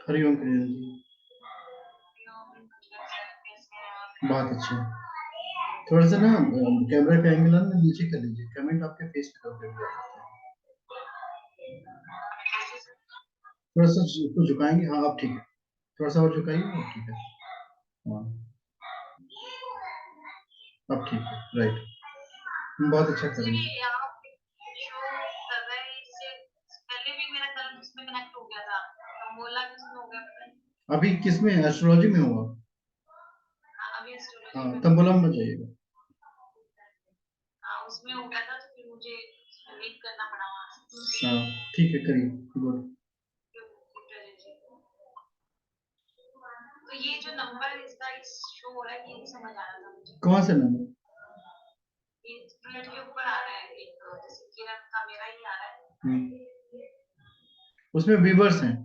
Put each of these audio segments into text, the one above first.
हरिओम किरण जी, बहुत अच्छा। थोड़ा सा ना कैमरा का एंगल ना नीचे कर लीजिए, कमेंट आपके फेस पे कवर कर दिया। थोड़ा सा उसको झुकाएंगे, हाँ अब ठीक है। थोड़ा सा और झुकाइए, अब ठीक है। हाँ अब ठीक है, राइट। बहुत अच्छा करेंगे। अभी किस में, एस्ट्रोलॉजी में हुआ? हाँ तब बोला मत जाइएगा। हाँ ठीक है, करिए, गुड। कौन सा नंबर? उसमें व्यूवर्स हैं,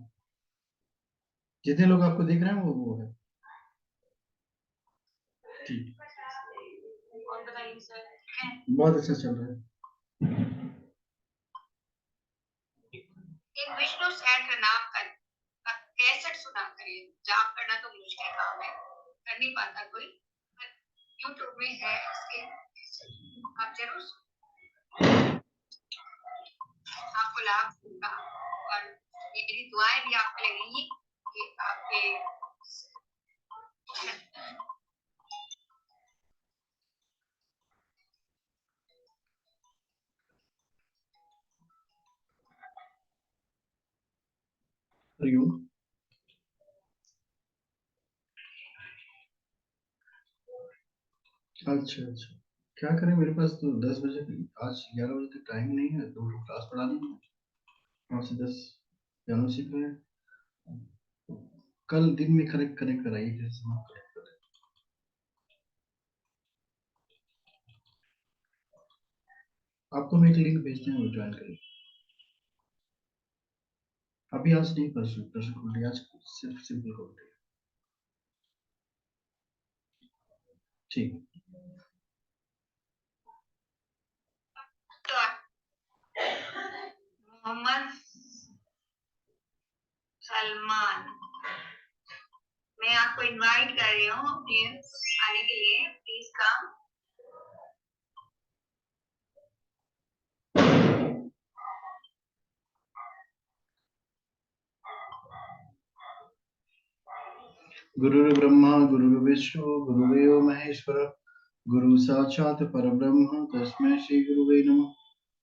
जितने लोग आपको देख रहे हैं वो है। ठीक, बहुत अच्छा चल रहा है। एक विष्णु सहस्त्र नाम का 63 सुना करिए, जाप करना तो मुश्किल काम है, कर नहीं पाता कोई, यूट्यूब में है इसके, आप जरूर आपको लाभ होगा। और मेरी दुआएं भी आपको लगेंगी कि आपके हरिओम। अच्छा अच्छा, क्या करें, मेरे पास तो 10 बजे, आज 11 बजे तक टाइम नहीं है, तो क्लास पढ़ा दी 9 से 10, पियानो सीख रहे हैं। कल दिन में कनेक्ट कनेक्ट कराइए, फिर समाप्त करें। आपको मैं एक लिंक भेजते हैं, वो ज्वाइन करिए। अभी आज नहीं, परसों परसों खोल दिया, आज सिर्फ सिंपल खोल दिया। ठीक। मोहम्मद सलमान, मैं आपको इनवाइट कर रही हूँ आने के लिए, प्लीज कम। गुरुर् ब्रह्मा गुरुर्विष्णु गुरुदेव महेश्वर, गुरु साक्षात् परब्रह्म तस्मै श्री गुरुवे नमः।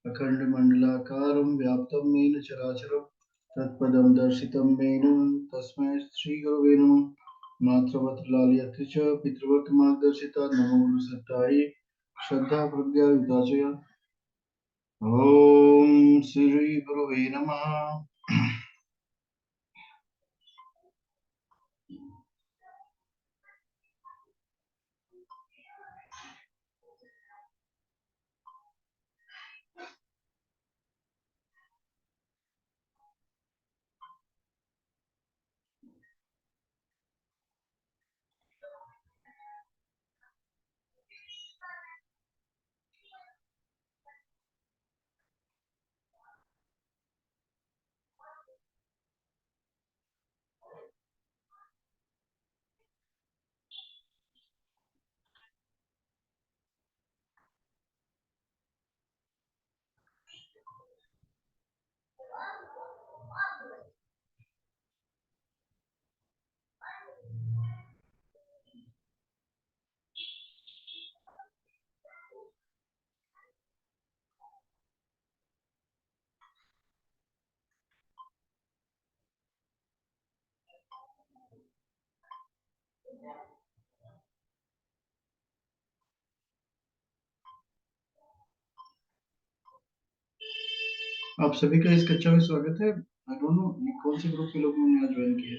अखंड मंडलाकारं व्याप्तं येन चराचरं तत्पदं दर्शितं येन तस्मै श्री गुरुवे नमः। मातृवत् लालयति च पितृवत् मार्गदर्शिता, नमो गुरु सत्तायै श्रद्धा प्रज्ञा युता च। ओम श्री गुरुवे नमः। आप सभी का इस कक्षा में स्वागत है। आई डोंट नो ये कौन से ग्रुप के लोगों ने आज ज्वाइन किया।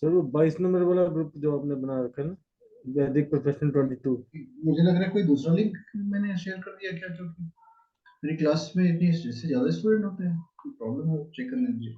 सर वो 22 नंबर वाला ग्रुप जो आपने बना रखा है ना, वैदिक प्रोफेशनल 22। मुझे लग रहा है कोई दूसरा लिंक मैंने शेयर कर दिया क्या, क्योंकि मेरी क्लास में इतनी इससे ज्यादा स्टूडेंट होते हैं, कोई प्रॉब्लम है चेक करने दीजिए।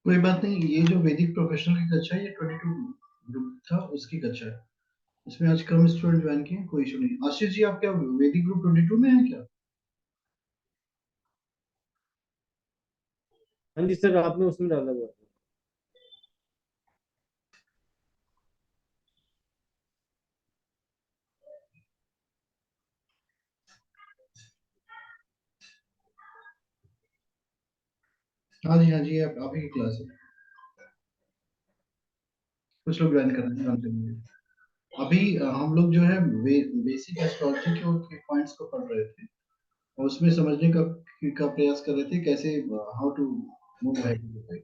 कोई बात नहीं, ये जो वैदिक प्रोफेशनल की कक्षा है ये 22 ग्रुप था उसकी कक्षा है, इसमें आज कम स्टूडेंट ज्वाइन किए हैं, कोई इशू नहीं। आशीष जी आप क्या वैदिक ग्रुप 22 में है क्या? हाँ जी सर, आपने उसमें डाला हुआ है। हाँ जी हाँ जी, आप ही की क्लास है, कुछ लोग ज्वाइन कर रहे हैं, कंटिन्यू। अभी हम लोग जो है बेसिक एस्ट्रोलॉजी के पॉइंट्स को पढ़ रहे थे और उसमें समझने का प्रयास कर रहे थे कैसे हाउ टू मूव अहेड।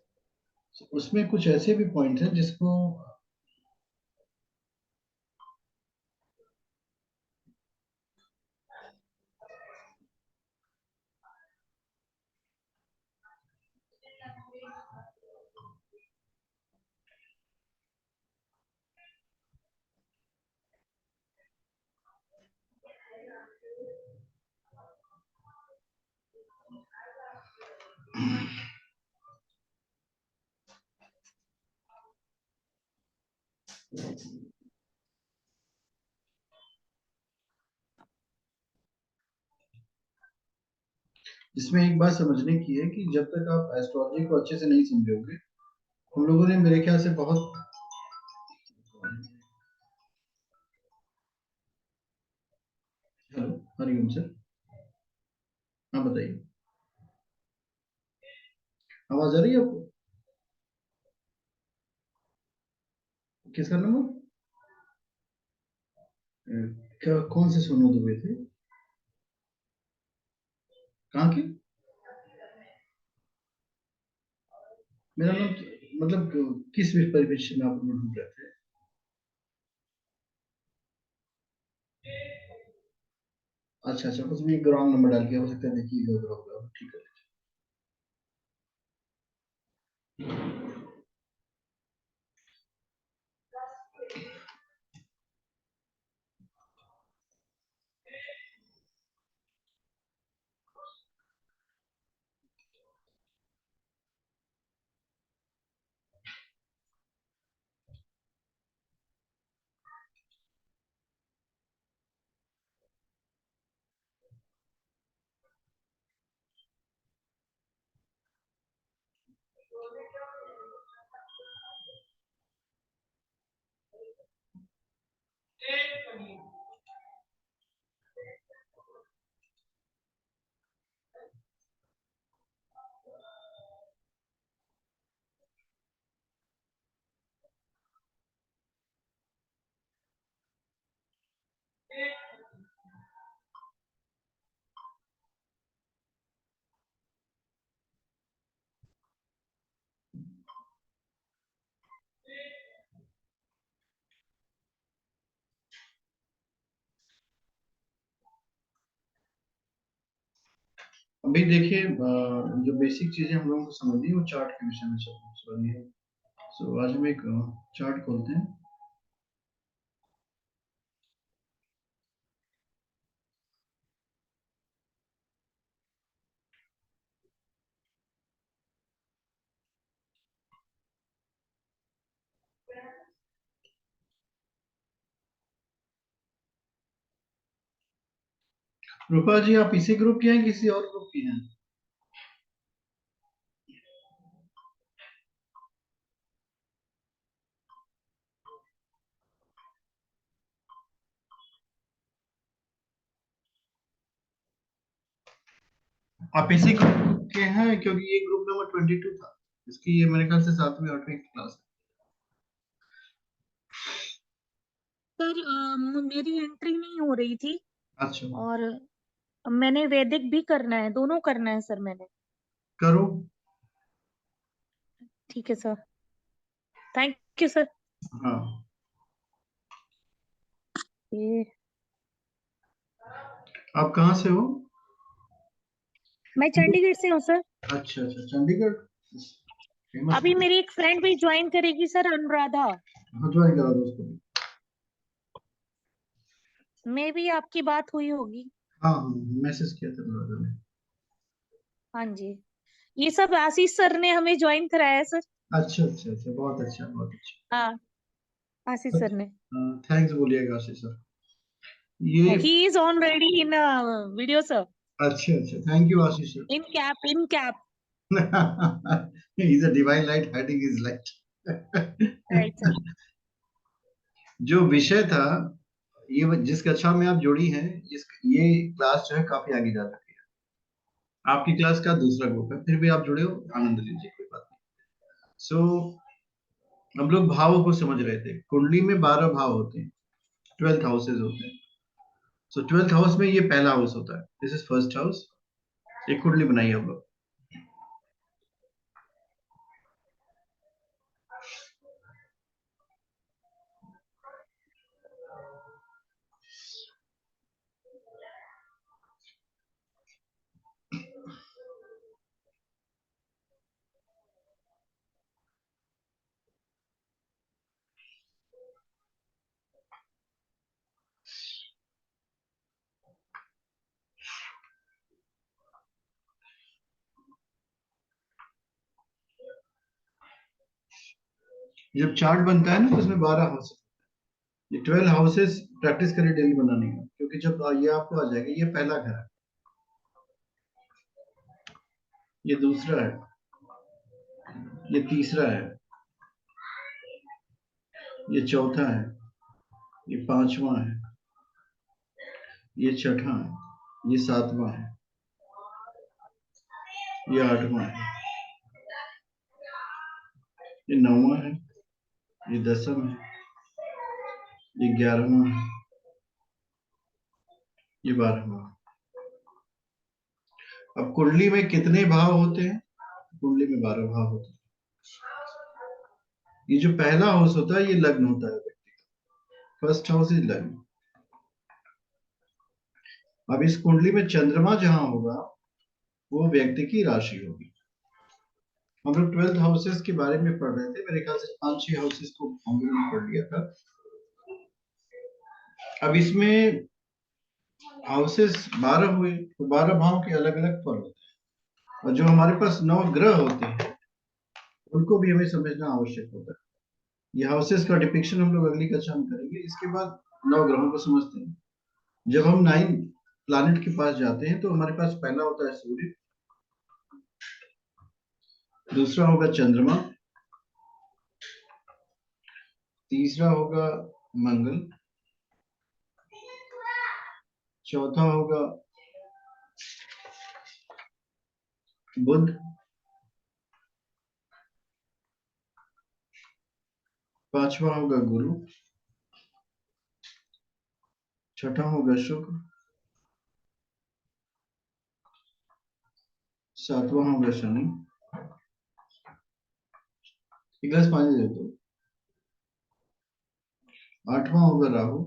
उसमें कुछ ऐसे भी पॉइंट हैं जिसको इसमें एक बात समझने की है कि जब तक आप एस्ट्रोलॉजी को अच्छे से नहीं समझोगे, हम लोगों ने मेरे ख्याल से बहुत। Hello, Hariom sir. हाँ बताइए, आवाज आ रही है आपको? किसका नंबर? क्या, कौन से सोनू दुबे थे? कहाँ के? मेरा नाम मतलब किस परिप्रेक्ष्य में आप ढूंढ रहे थे? अच्छा अच्छा, उसमें एक रॉन्ग नंबर डाल के हो सकता है, देखिए इधर उधर होगा, ठीक है। अभी देखिए जो बेसिक चीजें हम लोगों को समझनी है वो चार्ट के विषय में समझनी है। सो आज हम एक चार्ट खोलते हैं। रूपा जी आप इसी ग्रुप की हैं किसी और ग्रुप की हैं? आप इसी ग्रुप के हैं क्योंकि ये ग्रुप नंबर 22 था, इसकी ये मेरे ख्याल से 7वीं 8वीं क्लास सर मेरी एंट्री नहीं हो रही थी है। अच्छा, और मैंने वैदिक भी करना है, दोनों करना है सर मैंने। करो। ठीक है सर, थैंक यू सर। हाँ, ये आप कहाँ से हो? मैं चंडीगढ़ से हूँ सर। अच्छा अच्छा, चंडीगढ़ फेमस। अभी मेरी एक फ्रेंड भी ज्वाइन करेगी सर, अनुराधा। हाँ, ज्वाइन करा दो उसको भी। में भी आपकी बात हुई होगी। हाँ हाँ, मैसेज किया था दादा ने। हाँ जी, ये सब आशीष सर ने हमें ज्वाइन कराया सर। अच्छा अच्छा अच्छा, बहुत अच्छा बहुत अच्छा। हाँ, आशीष सर ने। थैंक्स बोलिएगा आशीष सर। ये he is already in video sir. अच्छा अच्छा, thank you Ashish sir. In cap, in cap. He's a divine light hiding his light. Right sir. जो विषय था, जिस कक्षा में आप जुड़ी हैं, ये क्लास जो है काफी आगे जा चुकी है। आपकी क्लास का दूसरा ग्रुप है, फिर भी आप जुड़े हो, आनंद लीजिए, कोई बात नहीं। हम लोग भावों को समझ रहे थे। कुंडली में 12 भाव होते हैं, 12 हाउसेज होते हैं। 12th हाउस में ये पहला हाउस होता है, दिस इज फर्स्ट हाउस। एक कुंडली बनाइए हम लोग। जब चार्ट बनता है ना, तो उसमें 12 हाउस, ये 12 हाउसेस प्रैक्टिस करिए डेली बनाने का, क्योंकि जब ये आपको आ जाएगा, ये पहला घर है, ये दूसरा है, ये तीसरा है, ये चौथा है, ये पांचवा है, ये छठा है, ये सातवां है, ये आठवां है, ये नौवां है, ये 10वां है, ये 11वां है, ये 12वां। अब कुंडली में कितने भाव होते हैं? कुंडली में 12 भाव होते हैं। ये जो पहला हाउस होता है, ये लग्न होता है व्यक्ति का। फर्स्ट हाउस इज लग्न। अब इस कुंडली में चंद्रमा जहां होगा, वो व्यक्ति की राशि होगी। हम लोग 12 हाउसेस के बारे में पढ़ रहे थे, मेरे ख्याल से 5-6 हाउसेस को हम लोगों ने पढ़ लिया था। अब इसमें हाउसेस 12 हुए, तो 12 भाव के अलग अलग फल होते हैं, और जो हमारे पास 9 ग्रह होते हैं, उनको भी हमें समझना आवश्यक होता है। ये हाउसेस का डिपिक्शन हम लोग अगली कक्षा में करेंगे। इसके बाद 9 ग्रहों को समझते हैं। जब हम 9 प्लैनेट के पास जाते हैं, तो हमारे पास पहला होता है सूर्य, दूसरा होगा चंद्रमा, तीसरा होगा मंगल, चौथा होगा बुध, पांचवा होगा गुरु, छठा होगा शुक्र, सातवां होगा शनि। एक गिलास पानी दे दो। आठवां होगा राहु,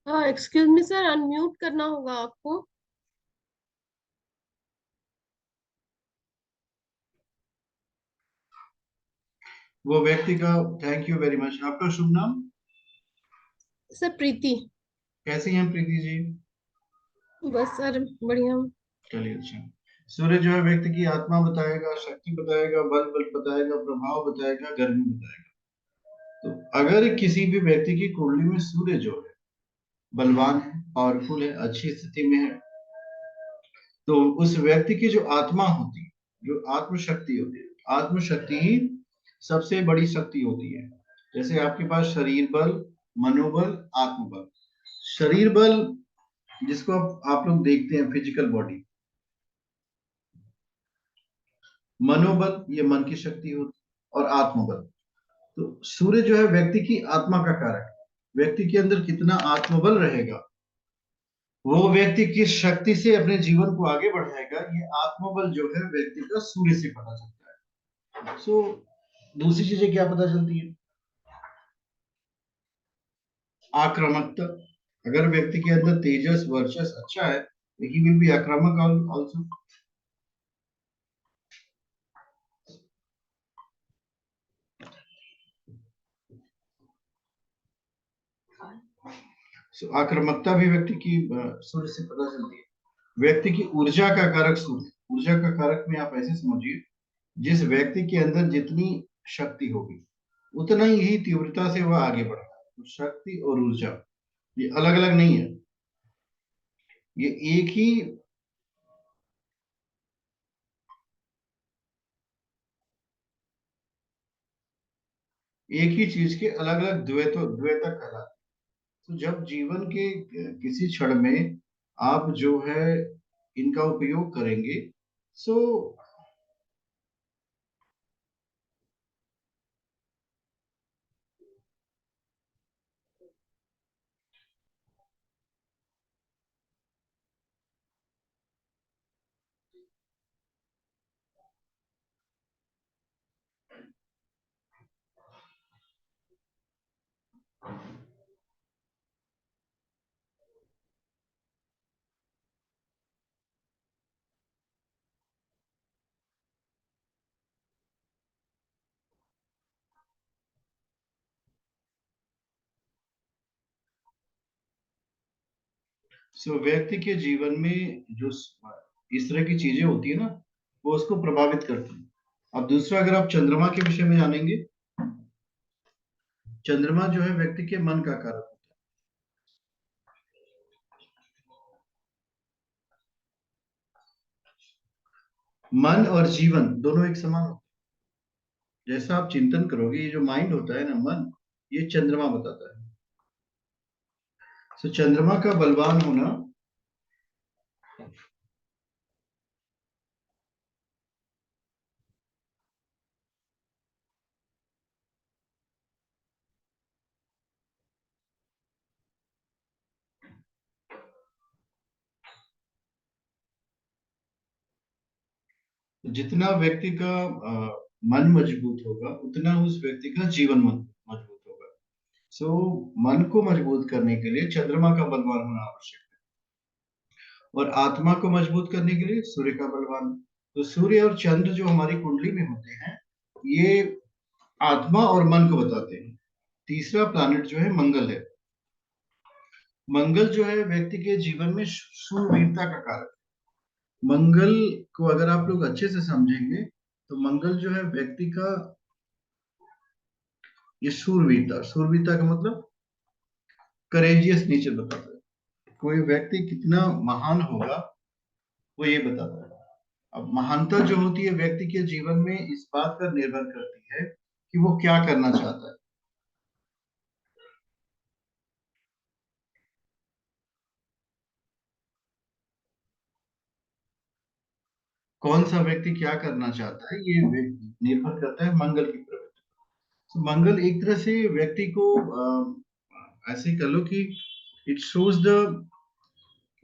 हाँ एक्सक्यूज मी सर, अनम्यूट करना होगा आपको। वो व्यक्ति का। Thank you very much. आपका शुभ नाम? सर प्रीति। कैसी हैं प्रीति जी? बस सर बढ़िया। चलिए अच्छा। सूर्य जो है व्यक्ति की आत्मा बताएगा, शक्ति बताएगा, बल बल बताएगा, प्रभाव बताएगा, गर्मी बताएगा। तो अगर किसी भी व्यक्ति की कुंडली में सूर्य जो है बलवान है, पावरफुल है, अच्छी स्थिति में है, तो उस व्यक्ति की जो आत्मा होती है, जो आत्मशक्ति होती है, आत्मशक्ति ही सबसे बड़ी शक्ति होती है। जैसे आपके पास शरीर बल, मनोबल, आत्मबल। शरीर बल जिसको आप लोग देखते हैं, फिजिकल बॉडी। मनोबल ये मन की शक्ति होती है, और आत्मबल, तो सूर्य जो है व्यक्ति की आत्मा का कारक है। व्यक्ति के अंदर कितना आत्मबल रहेगा, वो व्यक्ति किस शक्ति से अपने जीवन को आगे बढ़ाएगा, ये आत्मबल जो है व्यक्ति का सूर्य से पता चलता है। सो दूसरी चीजें क्या पता चलती है? आक्रामकता। अगर व्यक्ति के अंदर तेजस वर्चस अच्छा है, ही विल बी आक्रामक आल्सो। सो आक्रामकता भी व्यक्ति की सूर्य से पता चलती है। व्यक्ति की ऊर्जा का कारक सूर्य। ऊर्जा का कारक में आप ऐसे समझिए, जिस व्यक्ति के अंदर जितनी शक्ति होगी उतना ही तीव्रता से वह आगे बढ़ेगा। तो शक्ति और ऊर्जा ये अलग अलग नहीं है, ये एक ही चीज के अलग अलग द्वैतक कहलाते हैं। तो जब जीवन के किसी क्षण में आप जो है इनका उपयोग करेंगे, सो व्यक्ति के जीवन में जो इस तरह की चीजें होती है ना, वो उसको प्रभावित करती है। अब दूसरा, अगर आप चंद्रमा के विषय में जानेंगे, चंद्रमा जो है व्यक्ति के मन का कारक होता है। मन और जीवन दोनों एक समान होते हैं। जैसा आप चिंतन करोगे, ये जो माइंड होता है ना, मन, ये चंद्रमा बताता है। चंद्रमा का बलवान होना, जितना व्यक्ति का मन मजबूत होगा उतना उस व्यक्ति का जीवन मजबूत होगा। मन को मजबूत करने के लिए चंद्रमा का बलवान होना आवश्यक है, और आत्मा को मजबूत करने के लिए सूर्य का बलवान। तो सूर्य और चंद्र जो हमारी कुंडली में होते हैं, ये आत्मा और मन को बताते हैं। तीसरा प्लैनेट जो है मंगल है। मंगल जो है व्यक्ति के जीवन में शूरवीरता का कारक है। मंगल को अगर आप लोग अच्छे से समझेंगे, तो मंगल जो है व्यक्ति का ये शूरवीरता, शूरवीरता का मतलब करेजियस नेचर बताता है। कोई व्यक्ति कितना महान होगा, वो ये बताता है। अब महानता जो होती है व्यक्ति के जीवन में, इस बात पर निर्भर करती है कि वो क्या करना चाहता है। कौन सा व्यक्ति क्या करना चाहता है, ये निर्भर करता है मंगल की प्रवृत्ति। तो मंगल एक तरह से व्यक्ति को ऐसे कर लो कि इट शोज द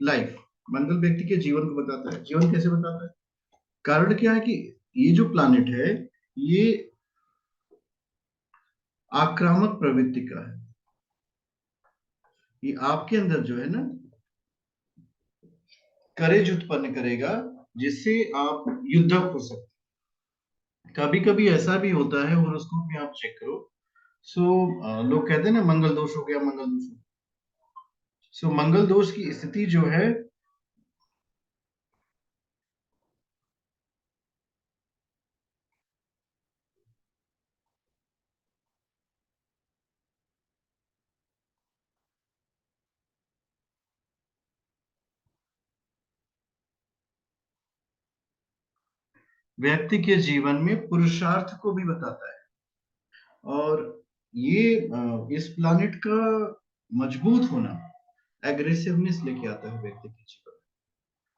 लाइफ। मंगल व्यक्ति के जीवन को बताता है। जीवन कैसे बताता है? कारण क्या है कि ये जो प्लैनेट है, ये आक्रामक प्रवृत्ति का है। ये आपके अंदर जो है ना, करेज उत्पन्न करेगा, जिससे आप युद्धक हो सकते। कभी कभी ऐसा भी होता है, हॉरोस्कोप में आप चेक करो। लोग कहते हैं ना, मंगल दोष हो गया, मंगल दोष हो गया। मंगल दोष की स्थिति जो है, व्यक्ति के जीवन में पुरुषार्थ को भी बताता है। और ये इस प्लानिट का मजबूत होना एग्रेसिवनेस लेके आता है व्यक्ति के जीवन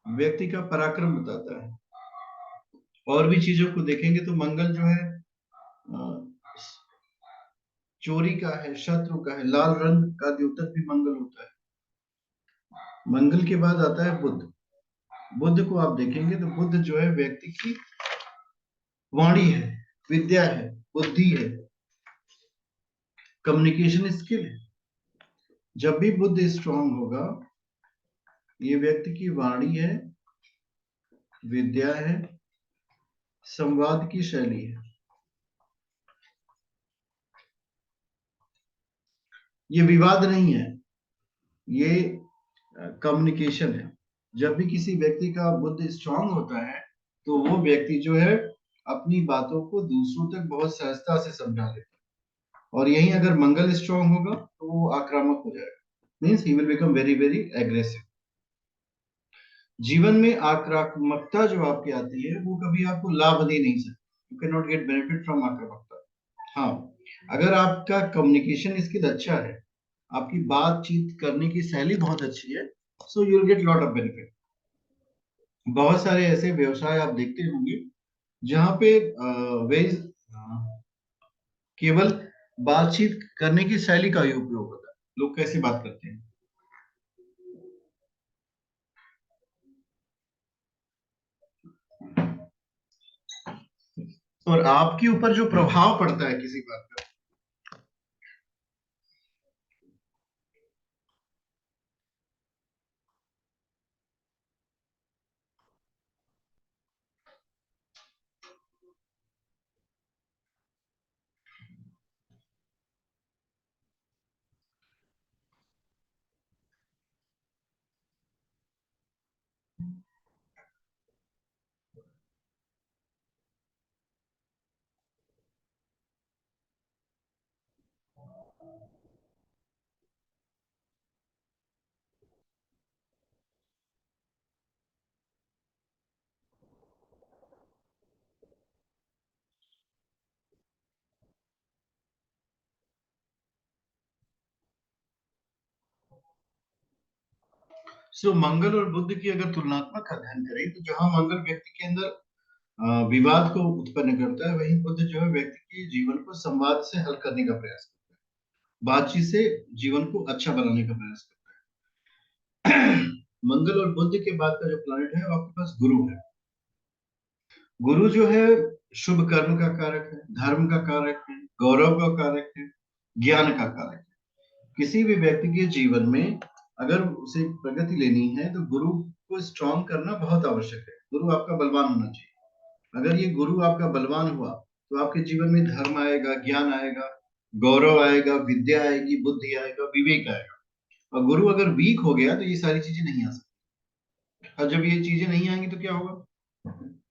में, व्यक्ति का पराक्रम बताता है। और भी चीजों को देखेंगे तो मंगल जो है चोरी का है, शत्रु का है, लाल रंग का द्योतक भी मंगल होता है। मंगल के बाद आता है बुध। बुध को आप देखेंगे तो बुध जो है व्यक्ति की वाणी है, विद्या है, बुद्धि है, कम्युनिकेशन स्किल है। जब भी बुध स्ट्रांग होगा, ये व्यक्ति की वाणी है, विद्या है, संवाद की शैली है। ये विवाद नहीं है, ये कम्युनिकेशन है। जब भी किसी व्यक्ति का बुद्धि स्ट्रांग होता है तो वो व्यक्ति जो है अपनी बातों को दूसरों तक बहुत सहजता से समझा लेता है। और यही अगर मंगल स्ट्रांग होगा तो वो आक्रामक हो जाएगा, means he will become very very aggressive. जीवन में आक्रामकता जो आपकी आती है वो कभी आपको लाभ दे नहीं सकती। You can not get benefit from आक्रामकता। हाँ, अगर आपका कम्युनिकेशन स्किल अच्छा है, आपकी बातचीत करने की शैली बहुत अच्छी है, so you will get lot of benefit. बहुत सारे ऐसे व्यवसाय आप देखते होंगे जहां पे केवल बातचीत करने की शैली का ही उपयोग होता है। लोग कैसे बात करते हैं, और आपके ऊपर जो प्रभाव पड़ता है किसी बात का। सो मंगल और बुध की अगर तुलनात्मक अध्ययन करें तो जहां मंगल व्यक्ति के अंदर विवाद को उत्पन्न करता है, वहीं बुध जो है व्यक्ति के जीवन को संवाद से हल करने का प्रयास करता है, बातचीत से जीवन को अच्छा बनाने का प्रयास करता है। मंगल और बुध के बाद का जो प्लैनेट है वो आपके पास गुरु है। गुरु जो है शुभ कर्म का कारक है, धर्म का कारक है, गौरव का कारक है, ज्ञान का कारक है। किसी भी व्यक्ति के जीवन में अगर उसे प्रगति लेनी है तो गुरु को स्ट्रॉन्ग करना बहुत आवश्यक है। गुरु आपका बलवान होना चाहिए। अगर ये गुरु आपका बलवान हुआ तो आपके जीवन में धर्म आएगा, ज्ञान आएगा, गौरव आएगा, विद्या आएगी, बुद्धि आएगा, विवेक आएगा। और गुरु अगर वीक हो गया तो ये सारी चीजें नहीं आ सकती। और जब ये चीजें नहीं आएंगी तो क्या होगा,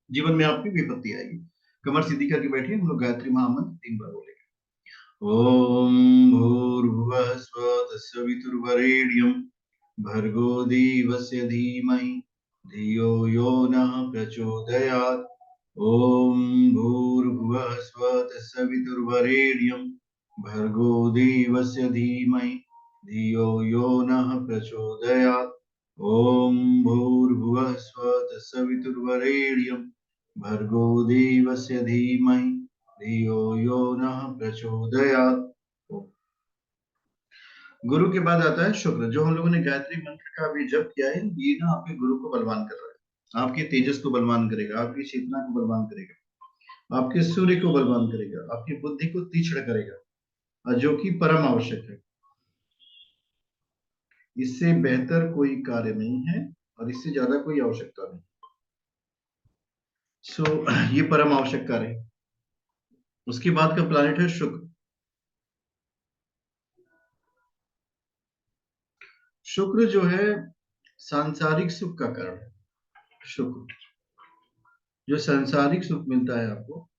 जीवन में आपकी विपत्ति आएगी। कमर सीधी करके बैठिए, हम लोग गायत्री महामंत्र 3 बार बोलेंगे। ओम भूर्भुवः स्वः तत्सवितुर्वरेण्यं भर्गो देवस्य धीमहि धियो यो नः प्रचोदयात्। ओम भूर्भुवः स्वः तत्सवितुर्वरेण्यं भर्गो देवस्य धीमहि धियो यो नः प्रचोदयात्। ओम भूर्भुवः स्वः तत्सवितुर्वरेण्यं भर्गो देवस्य धीमहि धियो यो नः प्रचोदयात्। गुरु के बाद आता है शुक्र। जो हम लोगों ने गायत्री मंत्र का अभी जप किया है, ये ना आपके गुरु को बलवान कर रहा है, आपके तेजस को बलवान करेगा, आपकी चेतना को बलवान करेगा, आपके सूर्य को बलवान करेगा, आपकी बुद्धि को तीक्ष्ण करेगा, जो कि परम आवश्यक है। इससे बेहतर कोई कार्य नहीं है और इससे ज्यादा कोई आवश्यकता नहीं। सो ये परम आवश्यक कार्य है। उसके बाद का प्लैनेट है शुक्र। शुक्र जो है सांसारिक सुख का कारण है। शुक्र जो सांसारिक सुख मिलता है आपको,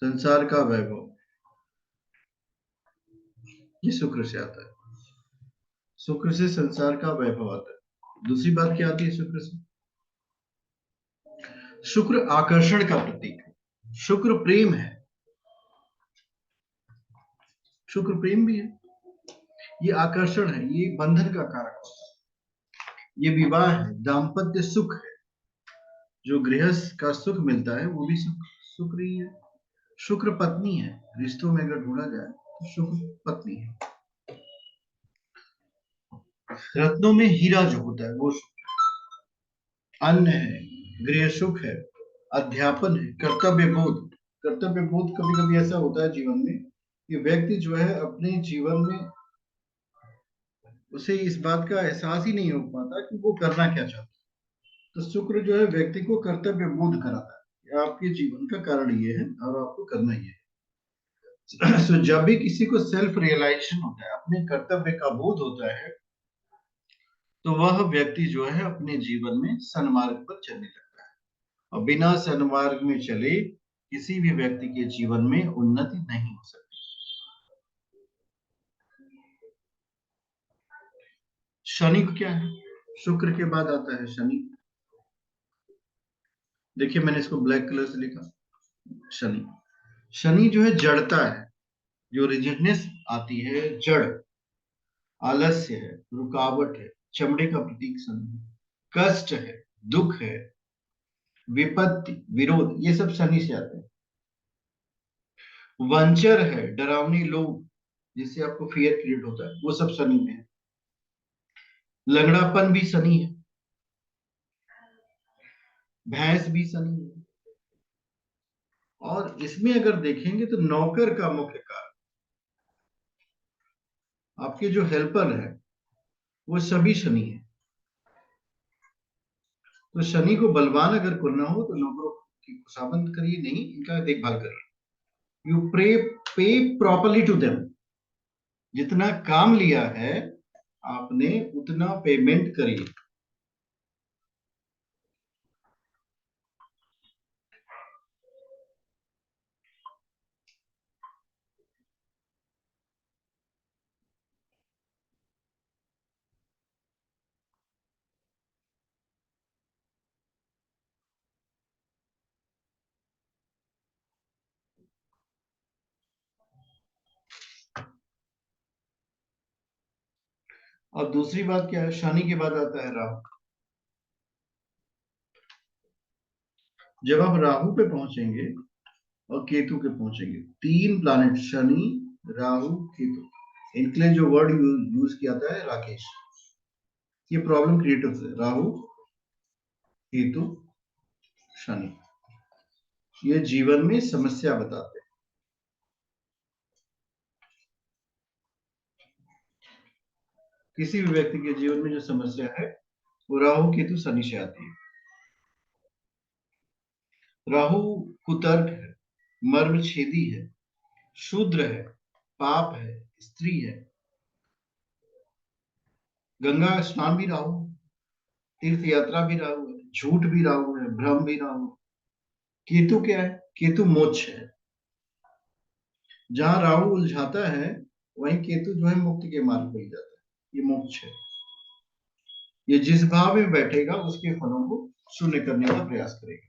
संसार का वैभव, ये शुक्र से आता है। शुक्र से संसार का वैभव आता है। दूसरी बात क्या आती है शुक्र से? शुक्र आकर्षण का प्रतीक है, शुक्र प्रेम है, शुक्र प्रेम भी है, ये आकर्षण है, ये बंधन का कारक होता है, ये विवाह है, दाम्पत्य सुख है, जो गृहस्थ का सुख मिलता है वो भी शुक्र ही है। शुक्र पत्नी है, रिश्तों में अगर ढूंढा जाए तो शुक्र पत्नी है। रत्नों में हीरा जो होता है वो शुक्र। अन्न है, गृह सुख है, अध्यापन है, कर्तव्य बोध। कर्तव्य बोध कभी कभी ऐसा होता है जीवन में कि व्यक्ति जो है अपने जीवन में उसे इस बात का एहसास ही नहीं हो पाता कि वो करना क्या चाहता है। तो शुक्र जो है व्यक्ति को कर्तव्य बोध कराता है, ये आपके जीवन का कारण ये है और आपको करना ही है। सो जब भी किसी को सेल्फ रियलाइजेशन होता है, अपने कर्तव्य का बोध होता है, तो वह व्यक्ति जो है अपने जीवन में सन्मार्ग पर चलने लगता है। और बिना सन्मार्ग में चले किसी भी व्यक्ति के जीवन में उन्नति नहीं हो सकती। शनि को क्या है? शुक्र के बाद आता है शनि। देखिए मैंने इसको ब्लैक कलर से लिखा, शनि। शनि जो है जड़ता है, जो रिजिडनेस आती है, जड़, आलस्य है, रुकावट है, चमड़े का प्रतीक शनि है, कष्ट है, दुख है, विपत्ति, विरोध, ये सब शनि से आते हैं। वंचर है, डरावनी लोग, जिससे आपको फियर क्रिएट होता है, वो सब शनि में है। लंगड़ापन भी शनि है, भैंस भी शनि है। और इसमें अगर देखेंगे तो नौकर का मुख्य कारण, आपके जो हेल्पर है वो सभी शनि है। तो शनि को बलवान अगर करना हो तो नौकरों की खुशामद करिए, नहीं इनका देखभाल करिए। यू पे प्रॉपरली टू देम, जितना काम लिया है आपने उतना पेमेंट करिए। और दूसरी बात क्या है, शनि के बाद आता है राहु। जब आप राहु पे पहुंचेंगे और केतु के पहुंचेंगे, तीन प्लैनेट शनि, राहु, केतु, इनके लिए जो वर्ड यूज किया था है राकेश, ये प्रॉब्लम क्रिएट होता है। राहु, केतु, शनि, ये जीवन में समस्या बताते हैं। किसी भी व्यक्ति के जीवन में जो समस्या है वो राहु, केतु, शनि से आती है। राहु कुतर्क है, मर्म छेदी है, शूद्र है, पाप है, स्त्री है। गंगा स्नान भी राहु, तीर्थ यात्रा भी राहु है, झूठ भी राहु है, भ्रम भी राहु है। केतु क्या है? केतु मोक्ष है। जहां राहु उलझाता है वहीं केतु जो है मुक्ति के मार्ग पर ले जाता है, ये मोक्ष है। ये जिस भाव में बैठेगा उसके फलों को शून्य करने का प्रयास करेगा।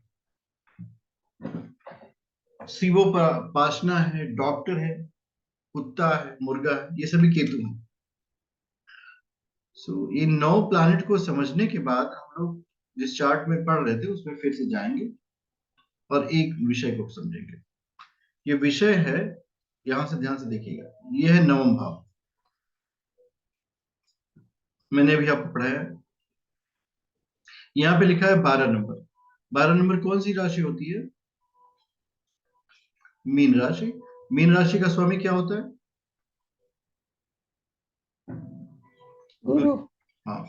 शिवोपासना है, डॉक्टर है, कुत्ता है, मुर्गा है, ये सभी केतु हैं। ये 9 प्लैनेट को समझने के बाद हम लोग जिस चार्ट में पढ़ रहे थे उसमें फिर से जाएंगे और एक विषय को समझेंगे। ये विषय है, यहां से ध्यान से देखिएगा, ये है 9वां भाव। मैंने अभी आपको पढ़ाया, यहाँ पे लिखा है 12 नंबर। 12 नंबर कौन सी राशि होती है? मीन राशि। मीन राशि का स्वामी क्या होता है? गुरु। हाँ।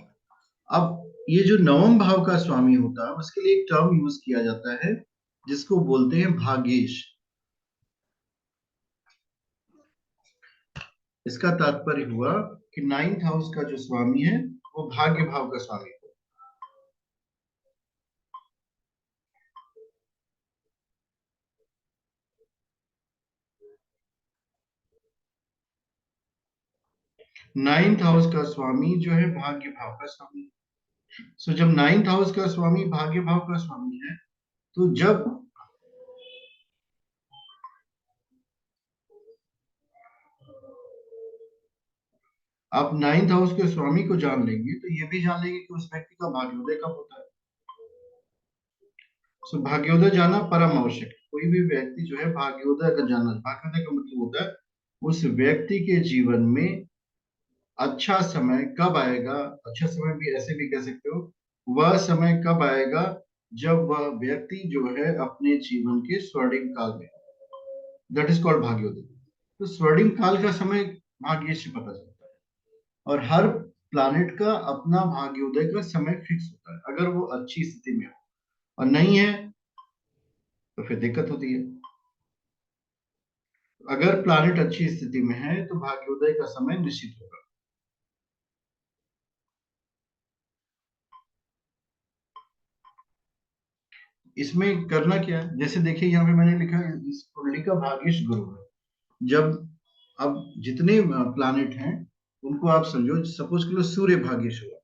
अब ये जो 9वां भाव का स्वामी होता है उसके लिए एक टर्म यूज किया जाता है जिसको बोलते हैं भाग्येश। इसका तात्पर्य हुआ कि 9th हाउस का जो स्वामी है वो भाग्य भाव का स्वामी है। नाइन्थ हाउस का स्वामी जो है भाग्य भाव का स्वामी। जब 9th हाउस का स्वामी भाग्य भाव का स्वामी है तो जब आप 9th हाउस के स्वामी को जान लेंगे तो ये भी जान लेंगे कि उस व्यक्ति का भाग्योदय कब होता है। सो भाग्योदय जाना परम आवश्यक है। कोई भी व्यक्ति जो है भाग्योदय का जानना, भाग्योदय का मतलब होता है उस व्यक्ति के जीवन में अच्छा समय कब आएगा, अच्छा समय भी ऐसे भी कह सकते हो, वह समय कब आएगा जब वह व्यक्ति जो है अपने जीवन के स्वर्णिम काल में, दैट इज कॉल्ड भाग्योदय। तो स्वर्णिम काल का समय भाग्य से पता चलता है, और हर प्लैनेट का अपना भाग्योदय का समय फिक्स होता है। अगर वो अच्छी स्थिति में हो और नहीं है तो फिर दिक्कत होती है। अगर प्लैनेट अच्छी स्थिति में है तो भाग्योदय का समय निश्चित होगा। इसमें करना क्या है, जैसे देखिए यहाँ पे मैंने लिखा है इस कुंडली का भाग्येश गुरु है। जब अब जितने प्लैनेट हैं उनको आप समझो, सपोज करो सूर्य भाग्येश हुआ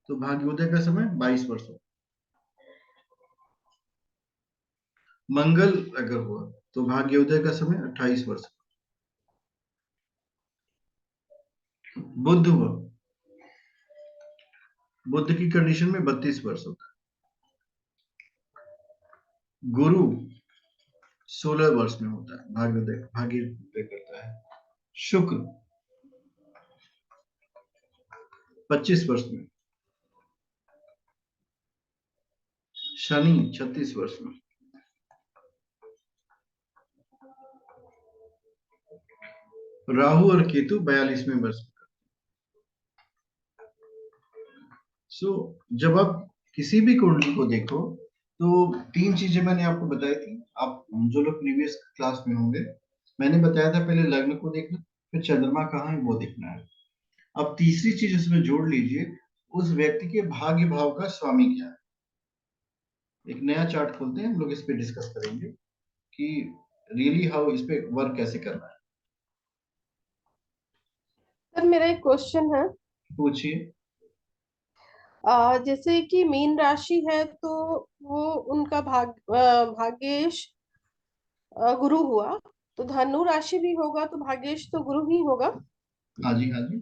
तो भाग्योदय का समय 22 वर्ष हो। मंगल अगर हुआ तो भाग्योदय का समय 28 वर्ष। बुध हुआ, बुध की कंडीशन में 32 वर्ष होता है। गुरु 16 वर्ष में होता है, भाग्योदय करता है। शुक्र 25 वर्ष में, शनि 36 वर्ष में, राहु और केतु 42वें वर्ष में। सो जब आप किसी भी कुंडली को देखो तो 3 चीजें मैंने आपको बताई थी। आप जो लोग प्रीवियस क्लास में होंगे, मैंने बताया था पहले लग्न को देखना, फिर चंद्रमा कहाँ है वो देखना है। अब तीसरी चीज इसमें जोड़ लीजिए, उस व्यक्ति के भाग्य भाव का स्वामी क्या है। एक नया चार्ट खोलते हैं, हम लोग इस पे डिस्कस करेंगे कि रियली हाउ इस पे वर्क कैसे करना है। सर मेरा एक क्वेश्चन है। पूछिए। जैसे कि मीन राशि है तो वो उनका भाग्येश गुरु हुआ, तो धनु राशि भी होगा तो भाग्येश तो गुरु ही होगा। हाँ जी, हाँ जी,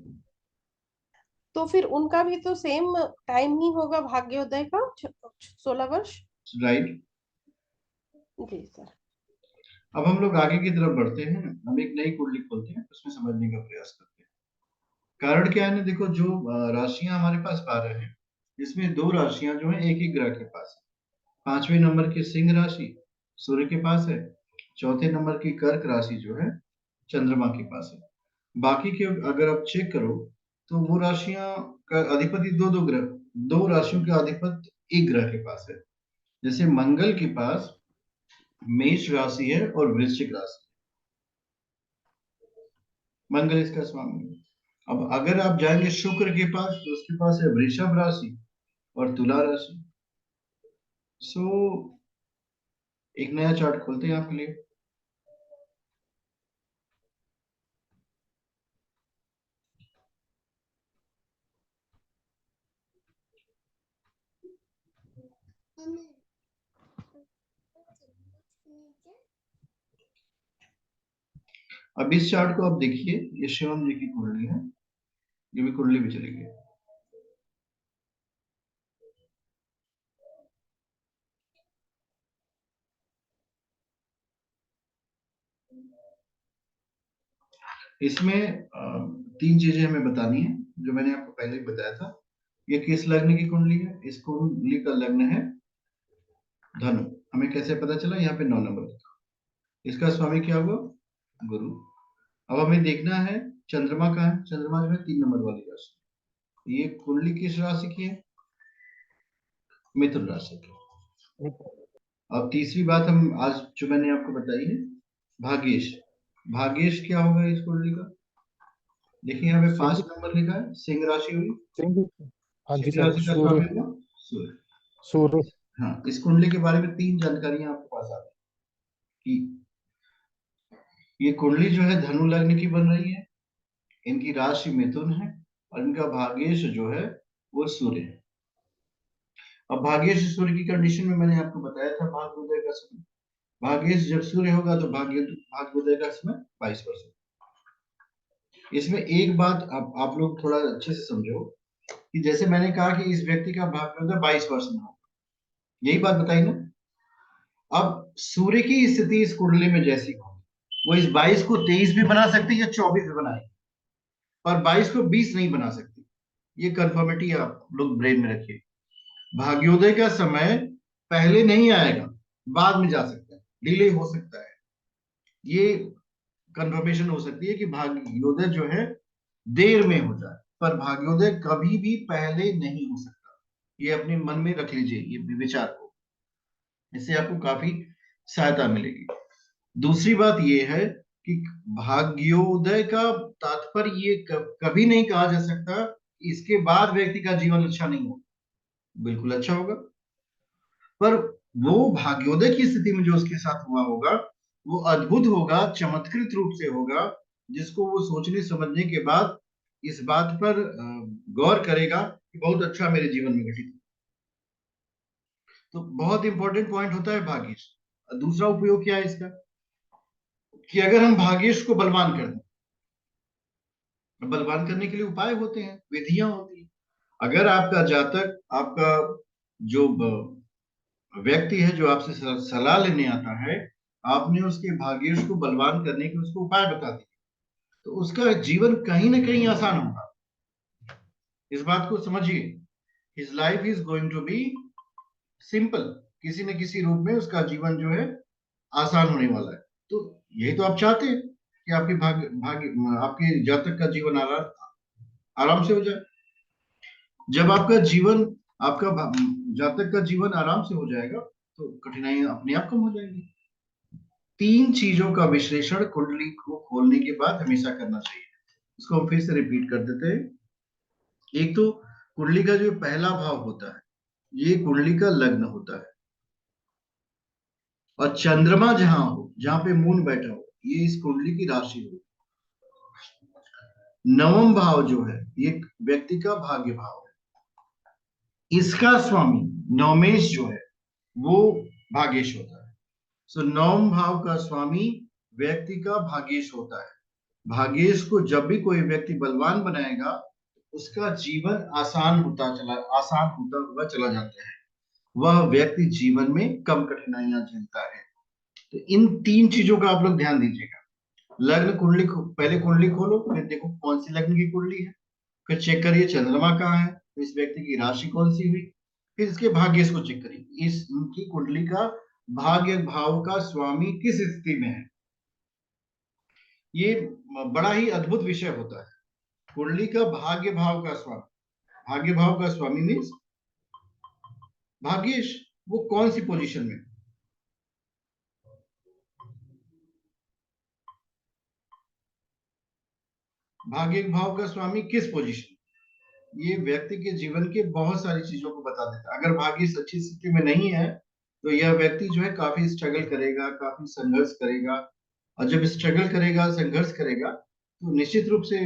तो फिर उनका भी तो सेम टाइम ही होगा भाग्योदय का, 16 वर्ष। राइट। जी सर। अब हम लोग आगे की तरफ बढ़ते हैं, हम एक नई कुंडली खोलते हैं, उसमें समझने का प्रयास करते हैं। कारण क्या है ना, देखो जो राशियां हमारे पास 12 हैं, इसमें 2 राशियां जो है एक ही ग्रह के पास है। 5वें नंबर की सिंह राशि सूर्य के पास है, चौथे नंबर की कर्क राशि जो है चंद्रमा के पास है। बाकी के अगर आप चेक करो तो वो राशियां का अधिपति दो राशियों के अधिपति एक ग्रह के पास है। जैसे मंगल के पास मेष राशि है और वृश्चिक राशि, मंगल इसका स्वामी है। अब अगर आप जाएंगे शुक्र के पास तो उसके पास है वृषभ राशि और तुला राशि। सो एक नया चार्ट खोलते हैं आपके लिए। अब इस चार्ट को आप देखिए, ये शिवम जी की कुंडली है, ये भी कुंडली भी चलेगी। इसमें 3 चीजें हमें बतानी है जो मैंने आपको पहले ही बताया था। ये किस लग्न की कुंडली है, इस कुंडली का लग्न है धनु। हमें कैसे पता चला, यहाँ पे 9 नंबर लिखा। इसका स्वामी क्या हुआ, गुरु। अब हमें देखना है चंद्रमा का है, चंद्रमा जो है 3 नंबर वाली राशि। ये कुंडली किस राशि की है, मिथुन राशि की। अब तीसरी बात हम आज जो मैंने आपको बताई है, भाग्येश। भाग्येश क्या होगा इस कुंडली का, देखिए यहाँ पे 5 नंबर लिखा है, सिंह राशि हुई। हाँ जी सिंह सर, राशि का सूर्य। स्वामी हुआ सूर्य। सूर्य। हाँ, इस कुंडली के बारे में 3 जानकारियां आपके पास आ गई कि ये कुंडली जो है धनु लग्न की बन रही है, इनकी राशि मिथुन है और इनका भाग्येश जो है वो सूर्य है। अब भाग्येश सूर्य की कंडीशन में मैंने आपको बताया था भाग्योदय का समय, भाग्येश जब सूर्य होगा तो भाग्योदय का समय 22%। इसमें एक बात आप लोग थोड़ा अच्छे से समझो कि जैसे मैंने कहा कि इस व्यक्ति का भाग्योदय 22% में होगा, यही बात बताई ना। अब सूर्य की स्थिति इस कुंडली में जैसी हो, वो इस 22 को 23 भी बना सकती है या 24 भी बनाएगी, पर 22 को 20 नहीं बना सकती। ये कंफर्मिटी आप लोग ब्रेन में रखिए। भाग्योदय का समय पहले नहीं आएगा, बाद में जा सकता है, डिले हो सकता है। ये कंफर्मेशन हो सकती है कि भाग्योदय जो है देर में हो जाए, पर भाग्योदय कभी भी पहले नहीं हो सकता। ये अपने मन में रख लीजिए ये विचार को, इससे आपको काफी सहायता मिलेगी। दूसरी बात ये है कि भाग्योदय का तात्पर्य ये कभी नहीं कहा जा सकता कि इसके बाद व्यक्ति का जीवन अच्छा नहीं होगा, बिल्कुल अच्छा होगा, पर वो भाग्योदय की स्थिति में जो उसके साथ हुआ होगा वो अद्भुत होगा, चमत्कृत रूप से होगा, जिसको वो सोचने समझने के बाद इस बात पर गौर करेगा कि बहुत अच्छा मेरे जीवन में घटित। तो बहुत इंपॉर्टेंट पॉइंट होता है भाग्येश। दूसरा उपयोग क्या है इसका कि अगर हम भाग्येश को बलवान कर दें, बलवान करने के लिए उपाय होते हैं, विधियां होती हैं। अगर आपका जातक, आपका जो व्यक्ति है जो आपसे सलाह लेने आता है, आपने उसके भाग्येश को बलवान करने के उसको उपाय बता दिए, तो उसका जीवन कहीं ना कहीं आसान होगा। इस बात को समझिए, his life is going to be simple, किसी न किसी रूप में उसका जीवन जो है आसान होने वाला है। तो यही तो आप चाहते हैं कि आपके आपके जातक का जीवन आराम से हो जाए। जब आपका जीवन, आपका जातक का जीवन आराम से हो जाएगा तो कठिनाइयां अपने आप कम हो जाएंगी। 3 चीजों का विश्लेषण कुंडली को खोलने के बाद हमेशा करना चाहिए। इसको हम फिर से रिपीट कर देते हैं। एक तो कुंडली का जो पहला भाव होता है, ये कुंडली का लग्न होता है, और चंद्रमा जहां हो, जहां पे मून बैठा हो, ये इस कुंडली की राशि हो। नवम भाव जो है ये व्यक्ति का भाग्य भाव है, इसका स्वामी नवमेश जो है वो भाग्येश होता है। सो नवम भाव का स्वामी व्यक्ति का भाग्येश होता है। भाग्येश को जब भी कोई व्यक्ति बलवान बनाएगा उसका जीवन आसान होता हुआ चला जाता है, वह व्यक्ति जीवन में कम कठिनाइयां झेलता है। तो इन 3 चीजों का आप लोग ध्यान दीजिएगा। लग्न कुंडली पहले कुंडली खोलो, फिर देखो कौन सी लग्न की कुंडली है, फिर चेक करिए चंद्रमा कहाँ है, तो इस व्यक्ति की राशि कौन सी हुई, फिर इसके भाग्येश को चेक करिए, इस इनकी कुंडली का भाग्य भाव का स्वामी किस स्थिति में है। ये बड़ा ही अद्भुत विषय होता है, कुंडली का भाग्य भाव का स्वामी। भाग्य भाव का स्वामी मीन्स भाग्येश, वो कौन सी पोजीशन में, भाग्य भाव का स्वामी किस पोजीशन, ये व्यक्ति के जीवन के बहुत सारी चीजों को बता देता है। अगर भाग्य अच्छी स्थिति में नहीं है तो यह व्यक्ति जो है काफी स्ट्रगल करेगा, काफी संघर्ष करेगा, और जब स्ट्रगल करेगा, संघर्ष करेगा, तो निश्चित रूप से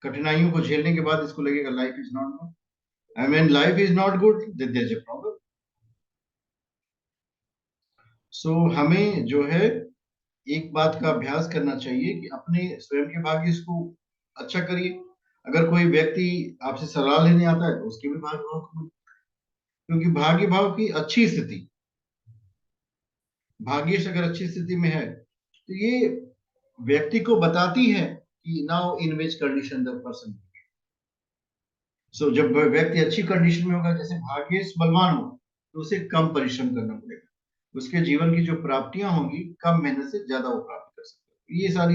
कठिनाइयों को झेलने के बाद इसको लगेगा life is not good. I mean life is not good, there is a problem. So हमें जो है एक बात का अभ्यास करना चाहिए कि अपने स्वयं के भाग्य को अच्छा करिए। अगर कोई व्यक्ति आपसे सलाह लेने आता है तो उसके भी भाग्य भाव को, क्योंकि भाग्य भाव की अच्छी स्थिति, भाग्येश अगर अच्छी स्थिति में है तो ये व्यक्ति को बताती है कि now in which condition the person. So जब व्यक्ति अच्छी कंडीशन में होगा, जैसे भाग्येश बलवान हो, तो उसे कम परिश्रम करना पड़ेगा, उसके जीवन की जो प्राप्तियां होंगी कम मेहनत से ज्यादा वो प्राप्त कर सकते हैं। ये सारी